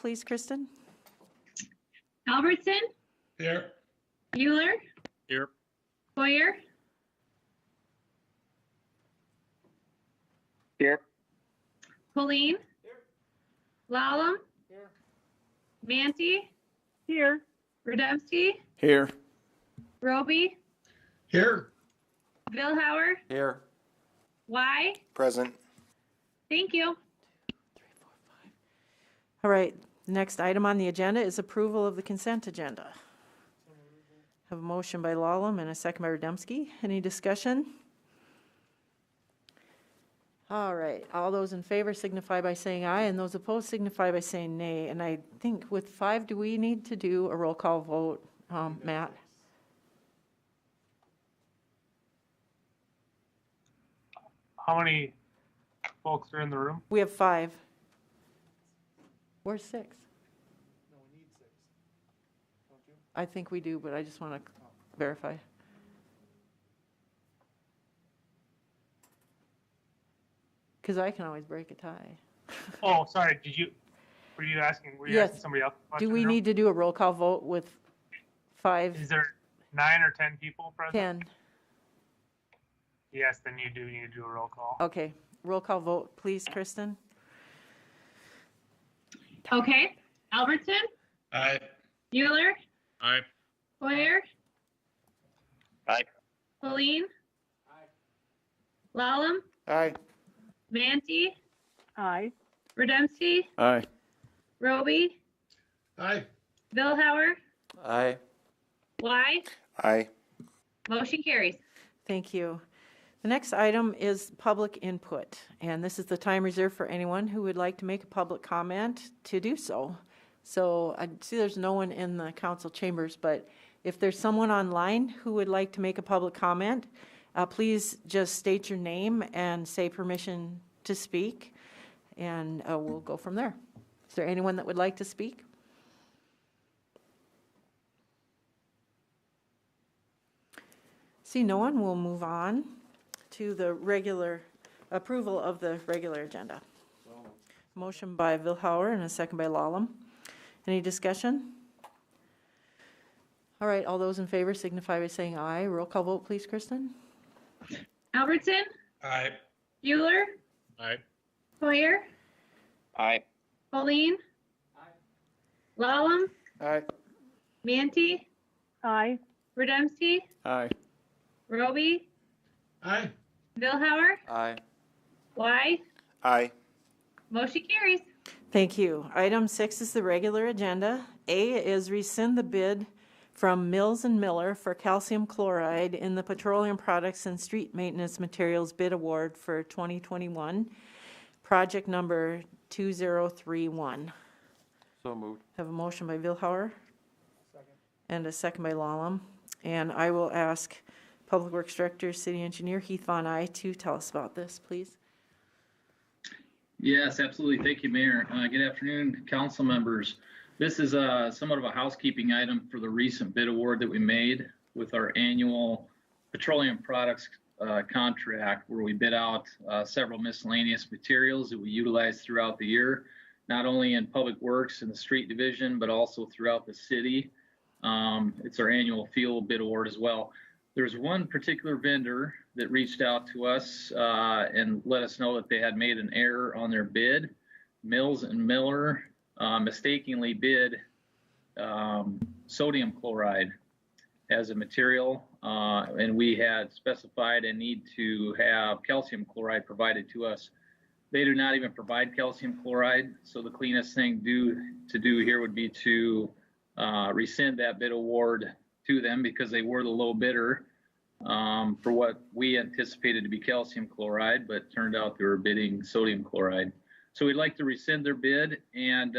please, Kristen. Albertson, Here. Euler, Here. Hoyer, Here. Colleen, Lalum, Manti, Here. Rademski, Here. Roby, Here. Vilhauer, Here. Y. Present. Thank you. All right, the next item on the agenda is approval of the consent agenda. Have a motion by Lalum and a second by Rademski. Any discussion? All right, all those in favor signify by saying aye, and those opposed signify by saying nay. And I think with 5, do we need to do a roll call vote, Matt? How many folks are in the room? We have 5. Where's 6? No, we need 6. Don't you? I think we do, but I just want to verify. Because I can always break a tie. Oh, sorry. Were you asking Yes. somebody else? a Do question we now? need to do a roll call vote with 5, Is there 9 or 10 people present? 10? Yes, then you do need to do a roll call. Okay, roll call vote, please, Kristen. Okay. Albertson, Aye. Euler, Aye. Hoyer, Aye. Colleen, Lalum, Aye. Manti, Aye. Rademski, Aye. Roby, Aye. Vilhauer, Aye. Y. Aye. Motion carries. Thank you. The next item is public input, and this is the time reserved for anyone who would like to make a public comment to do so. So I see there's no one in the council chambers, but if there's someone online who would like to make a public comment, please just state your name and say permission to speak, and we'll go from there. Is there anyone that would like to speak? See no one, we'll move on to the regular approval of the regular agenda. Motion by Vilhauer and a second by Lalum. Any discussion? All right, all those in favor signify by saying aye. Roll call vote, please, Kristen. Albertson, Aye. Euler, Aye. Hoyer, Aye. Colleen, Lalum, Aye. Manti, Aye. Rademski, Aye. Roby, Aye. Vilhauer, Aye. Y. Aye. Motion carries. Thank you. Item 6 is the regular agenda. A is rescind the bid from Mills and Miller for calcium chloride in the petroleum products and street maintenance materials bid award for 2021, project number 2031. So moved. Have a motion by Vilhauer and a second by Lalum. And I will ask Public Works Director, City Engineer Heath Von Eye to tell us about this, please. Yes, absolutely. Thank you, Mayor. Good afternoon, council members. This is somewhat of a housekeeping item for the recent bid award that we made with our annual petroleum products contract, where we bid out several miscellaneous materials that we utilize throughout the year, not only in Public Works and the street division, but also throughout the city. It's our annual field bid award as well. There's one particular vendor that reached out to us and let us know that they had made an error on their bid. Mills and Miller mistakenly bid sodium chloride as a material, and we had specified a need to have calcium chloride provided to us. They do not even provide calcium chloride, so the cleanest thing to do here would be to rescind that bid award to them, because they were the low bidder for what we anticipated to be calcium chloride, but turned out they were bidding sodium chloride. So we'd like to rescind their bid, and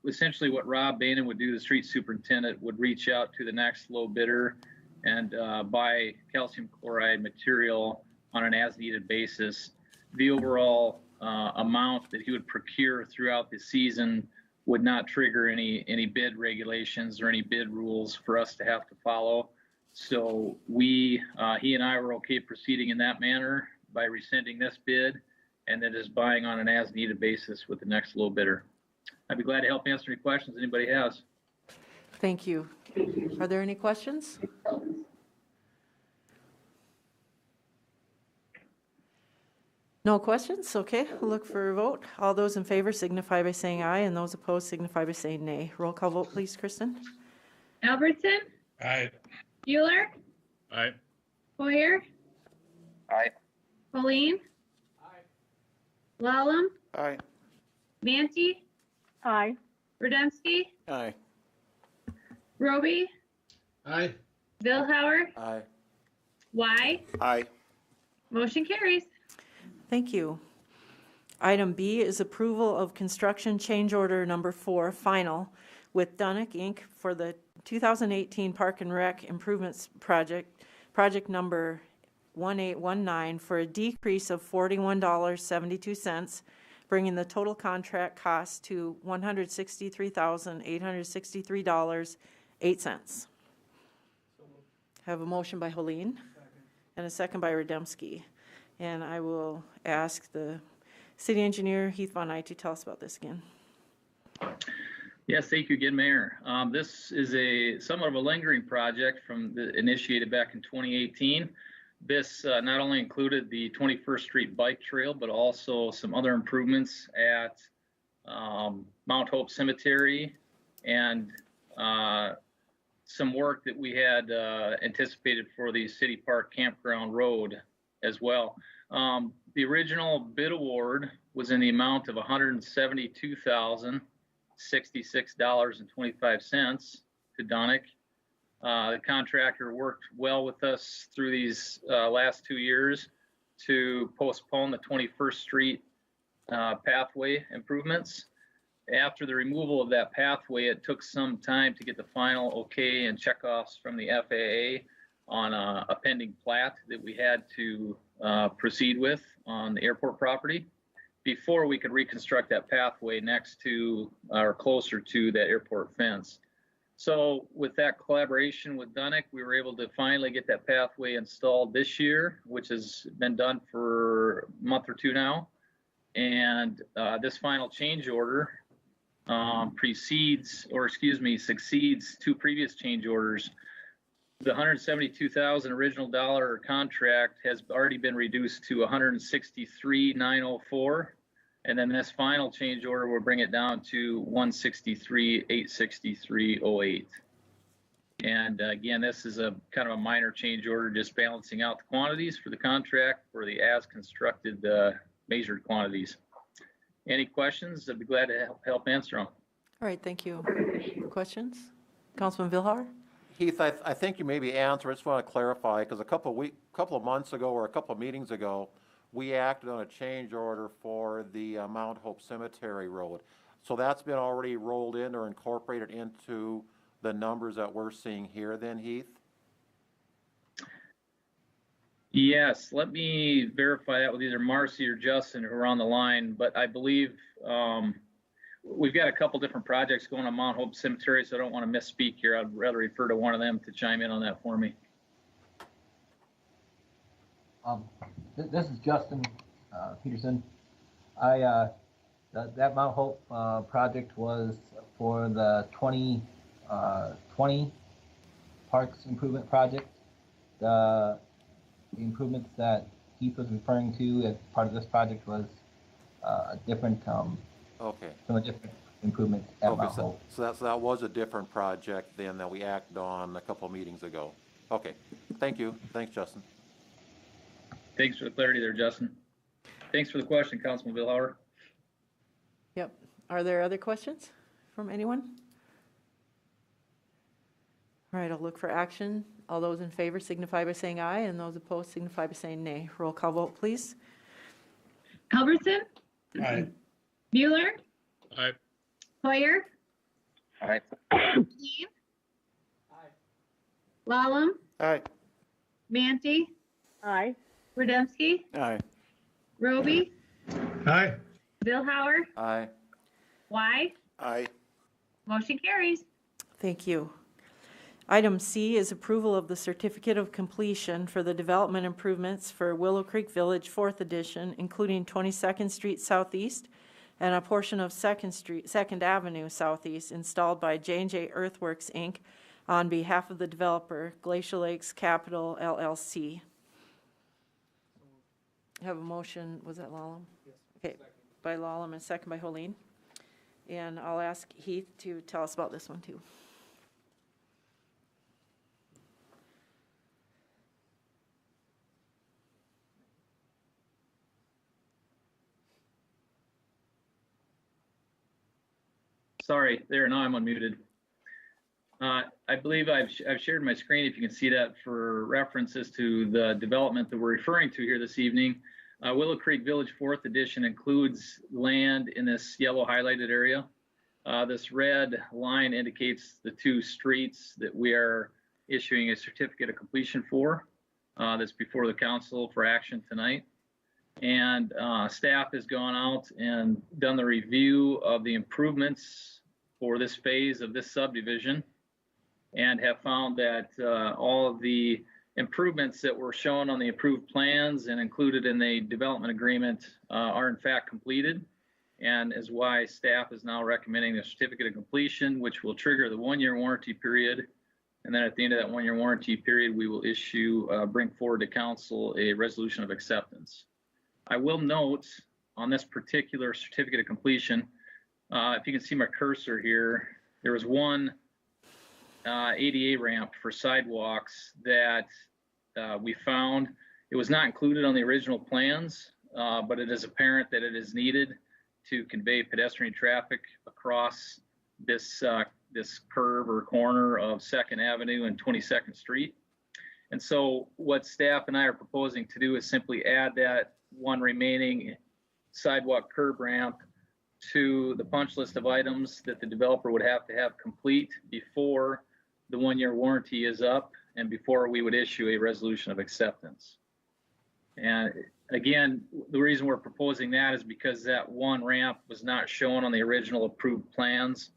essentially what Rob Bainan would do, the street superintendent, would reach out to the next low bidder and buy calcium chloride material on an as-needed basis. The overall amount that he would procure throughout the season would not trigger any bid regulations or any bid rules for us to have to follow. So he and I were okay proceeding in that manner by rescinding this bid, and then just buying on an as-needed basis with the next low bidder. I'd be glad to help answer any questions anybody has. Thank you. Are there any questions? No questions? Okay, we'll look for a vote. All those in favor signify by saying aye, and those opposed signify by saying nay. Roll call vote, please, Kristen. Albertson, Aye. Bueller, Aye. Hoyer, Aye. Colleen, Lalum, Aye. Manti, Aye. Rademski, Aye. Roby, Aye. Billhauer, Aye. Y. Aye. Motion carries. Thank you. Item B is approval of construction change order number 4, final, with Dunick Inc. for the 2018 Park and Rec Improvements project number 1819 for a decrease of $41.72, bringing the total contract cost to $163,863.08. Have a motion by Helene and a second by Rademski. And I will ask the city engineer, Heath Von Eyck, to tell us about this again. Yes, thank you again, Mayor. This is a somewhat of a lingering project initiated back in 2018. This not only included the 21st Street Bike Trail, but also some other improvements at Mount Hope Cemetery and some work that we had anticipated for the City Park Campground Road as well. The original bid award was in the amount of $172,066.25 to Dunick. The contractor worked well with us through these last 2 years to postpone the 21st Street pathway improvements. After the removal of that pathway, it took some time to get the final okay and checkoffs from the FAA on a pending plat that we had to proceed with on the airport property before we could reconstruct that pathway next to or closer to that airport fence. So with that collaboration with Dunick, we were able to finally get that pathway installed this year, which has been done for a month or two now. And this final change order succeeds 2 previous change orders. The $172,000 original dollar contract has already been reduced to $163,904, and then this final change order will bring it down to $163,863.08. And again, this is a kind of a minor change order, just balancing out the quantities for the contract for the as constructed measured quantities. Any questions? I'd be glad to help answer them. All right, thank you. Questions? Councilman Vilhar? Heath, I think you maybe answered. I just want to clarify, because a couple of months ago or a couple of meetings ago, we acted on a change order for the Mount Hope Cemetery Road. So that's been already rolled in or incorporated into the numbers that we're seeing here then, Heath? Yes, let me verify that with either Marcy or Justin who are on the line, but I believe we've got a couple different projects going on Mount Hope Cemetery, so I don't want to misspeak here. I'd rather refer to one of them to chime in on that for me. This is Justin Peterson. That Mount Hope project was for the 2020 Parks Improvement Project. The improvements that Heath was referring to as part of this project was a different Okay. some different improvements at Okay, Mount Hope. so that was a different project then that we acted on a couple of meetings ago. Okay, thank you. Thanks, Justin. Thanks for the clarity there, Justin. Thanks for the question, Councilman Billhauer. Yep. Are there other questions from anyone? All right, I'll look for action. All those in favor signify by saying aye, and those opposed signify by saying nay. Roll call vote, please. Albertson, Aye. Bueller, Aye. Hoyer, Aye. Colleen, Lalum, Aye. Manti, Aye. Rademski, Aye. Roby, Aye. Billhauer, Aye. Y. Aye. Motion carries. Thank you. Item C is approval of the certificate of completion for the development improvements for Willow Creek Village 4th Edition, including 22nd Street Southeast, and a portion of Second Avenue Southeast installed by J&J Earthworks, Inc. on behalf of the developer, Glacial Lakes Capital LLC. Have a motion, was that Lallam? Yes. Okay, by Lallam and second by Holleen. And I'll ask Heath to tell us about this one too. Sorry, there, now I'm unmuted. I believe I've shared my screen, if you can see that, for references to the development that we're referring to here this evening. Willow Creek Village 4th Edition includes land in this yellow highlighted area. This red line indicates the 2 streets that we are issuing a certificate of completion for. That's before the council for action tonight. And staff has gone out and done the review of the improvements for this phase of this subdivision, and have found that all of the improvements that were shown on the approved plans and included in the development agreement are in fact completed, and is why staff is now recommending a certificate of completion, which will trigger the 1-year warranty period. And then at the end of that 1-year warranty period, we will issue, bring forward to council a resolution of acceptance. I will note on this particular certificate of completion, if you can see my cursor here, there was one ADA ramp for sidewalks that we found. It was not included on the original plans, but it is apparent that it is needed to convey pedestrian traffic across this this curve or corner of 2nd Avenue and 22nd Street. And so what staff and I are proposing to do is simply add that one remaining sidewalk curb ramp to the punch list of items that the developer would have to have complete before the 1-year warranty is up and before we would issue a resolution of acceptance. And again, the reason we're proposing that is because that one ramp was not shown on the original approved plans,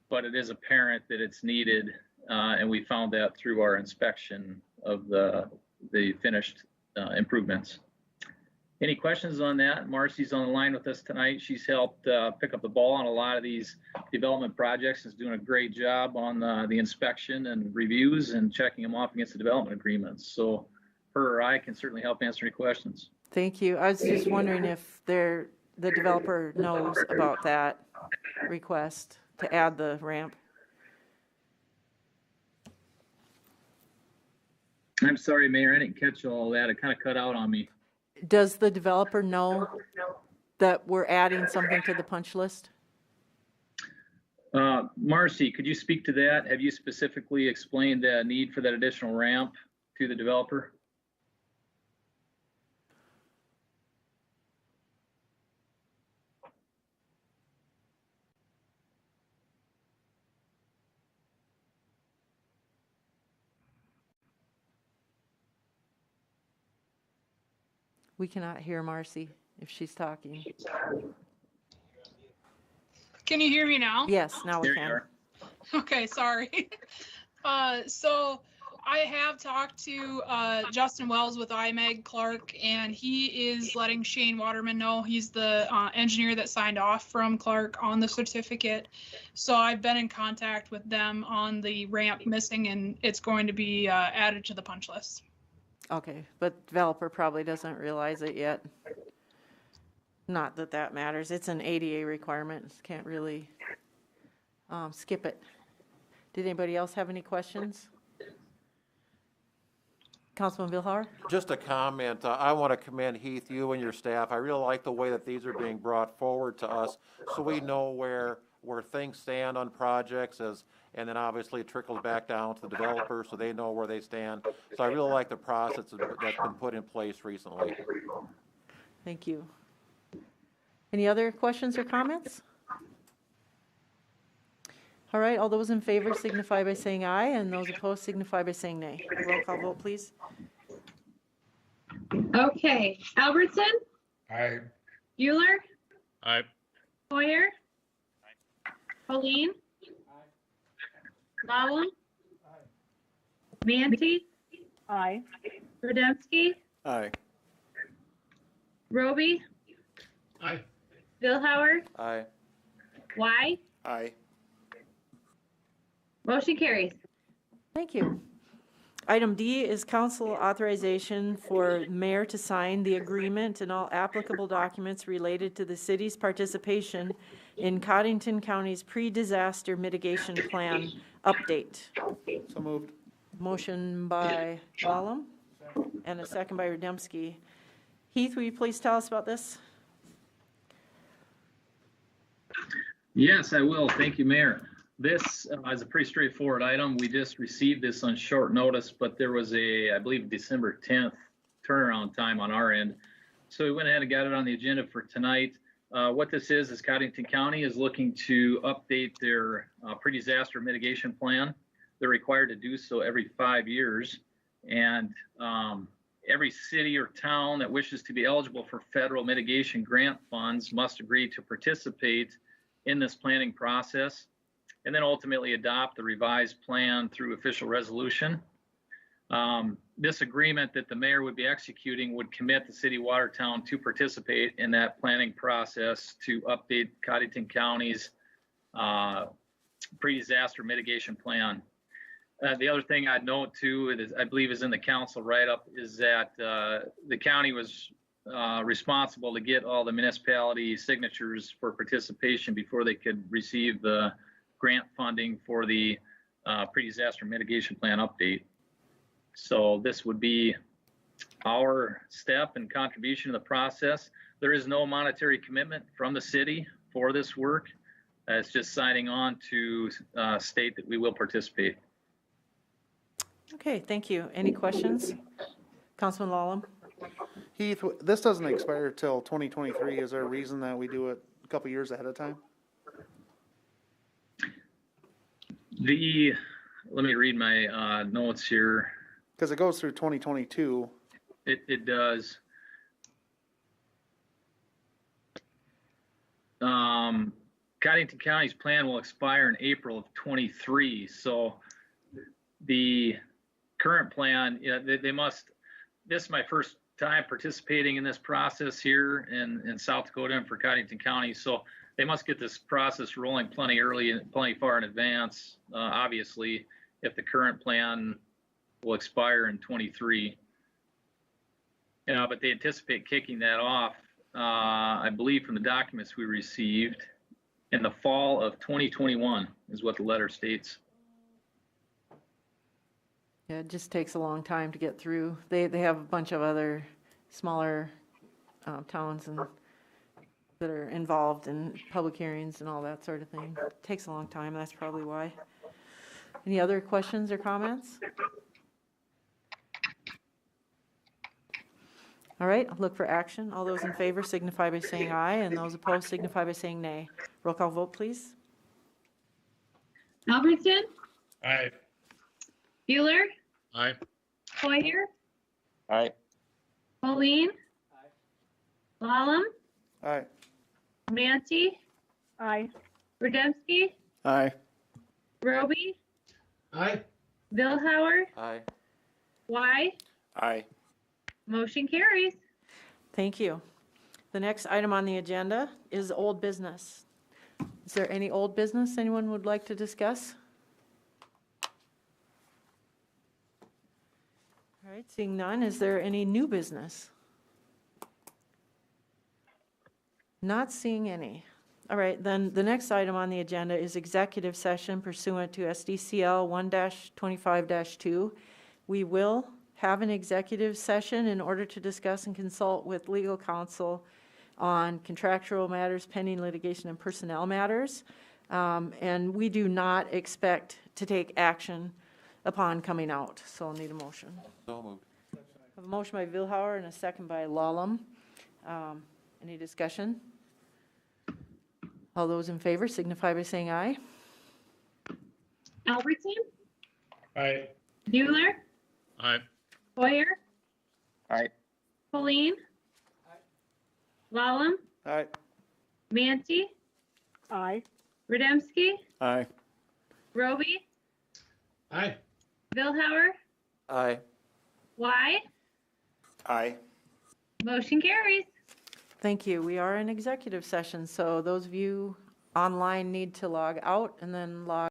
but it is apparent that it's needed, and we found that through our inspection of the finished improvements. Any questions on that? Marcy's on the line with us tonight. She's helped pick up the ball on a lot of these development projects. Is doing a great job on the inspection and reviews and checking them off against the development agreements. So her or I can certainly help answer any questions. Thank you. I was just wondering if the developer knows about that request to add the ramp. I'm sorry, Mayor, I didn't catch all that. It kind of cut out on me. Does the developer know that we're adding something to the punch list? Marcy, could you speak to that? Have you specifically explained the need for that additional ramp to the developer? We cannot hear Marcy if she's talking. Can you hear me now? Yes, now we There you can. are. Okay, sorry. So I have talked to Justin Wells with IMEG Clark, and he is letting Shane Waterman know. He's the engineer that signed off from Clark on the certificate. So I've been in contact with them on the ramp missing, and it's going to be added to the punch list. Okay, but developer probably doesn't realize it yet. Not that that matters. It's an ADA requirement. Can't really skip it. Did anybody else have any questions? Councilman Billhauer? Just a comment. I want to commend Heath, you and your staff. I really like the way that these are being brought forward to us, so we know where things stand on projects, and then obviously it trickles back down to the developers so they know where they stand. So I really like the process that's been put in place recently. Thank you. Any other questions or comments? All right, all those in favor signify by saying aye, and those opposed signify by saying nay. Roll call vote, please. Okay, Albertson, Aye. Euler, Aye. Hoyer, Colleen, Lallam, Manti, Aye. Rademski, Aye. Roby, Aye. Billhauer, Aye. Y. Aye. Motion carries. Thank you. Item D is council authorization for mayor to sign the agreement and all applicable documents related to the city's participation in Cottington County's pre-disaster mitigation plan update. So moved. Motion by Walem and a second by Rademski. Heath, will you please tell us about this? Yes, I will. Thank you, Mayor. This is a pretty straightforward item. We just received this on short notice, but there was a, I believe, December 10th turnaround time on our end. So we went ahead and got it on the agenda for tonight. What this is Cottington County is looking to update their pre-disaster mitigation plan. They're required to do so every 5 years. And every city or town that wishes to be eligible for federal mitigation grant funds must agree to participate in this planning process, and then ultimately adopt the revised plan through official resolution. This agreement that the mayor would be executing would commit the city of Watertown to participate in that planning process to update Cottington County's pre-disaster mitigation plan. The other thing I'd note too, I believe is in the council write-up, is that the county was responsible to get all the municipality signatures for participation before they could receive the grant funding for the pre-disaster mitigation plan update. So this would be our step and contribution to the process. There is no monetary commitment from the city for this work. It's just signing on to state that we will participate. Okay, thank you. Any questions? Councilman Lallam? Heath, this doesn't expire till 2023. Is there a reason that we do it a couple years ahead of time? Let me read my notes here. Because it goes through 2022. It does. Cottington County's plan will expire in April of 23. So the current plan, they must, this is my first time participating in this process here in South Dakota and for Cottington County. So they must get this process rolling plenty early and plenty far in advance, obviously, if the current plan will expire in 23. But they anticipate kicking that off, I believe from the documents we received, in the fall of 2021 is what the letter states. Yeah, it just takes a long time to get through. They have a bunch of other smaller towns and that are involved in public hearings and all that sort of thing. It takes a long time, that's probably why. Any other questions or comments? All right, I'll look for action. All those in favor signify by saying aye, and those opposed signify by saying nay. Roll call vote, please. Albertson, Aye. Bueller, Aye. Hoyer, Aye. Pauline, Lallam, Aye. Manti, Aye. Rademski, Aye. Roby, Aye. Billhauer, Aye. Y. Aye. Motion carries. Thank you. The next item on the agenda is old business. Is there any old business anyone would like to discuss? All right, seeing none, is there any new business? Not seeing any. All right, then the next item on the agenda is executive session pursuant to SDCL 1-25-2. We will have an executive session in order to discuss and consult with legal counsel on contractual matters, pending litigation, and personnel matters. And we do not expect to take action upon coming out, so I'll need a motion. So moved. I have a motion by Vilhauer and a second by Lallam. Any discussion? All those in favor signify by saying aye. Albertson, Aye. Bueller, Aye. Hoyer, Aye. Pauline, Lallam, Aye. Manti, Aye. Rademski, Aye. Roby, Aye. Billhauer, Aye. Y. Aye. Motion carries. Thank you. We are in executive session, so those of you online need to log out and then log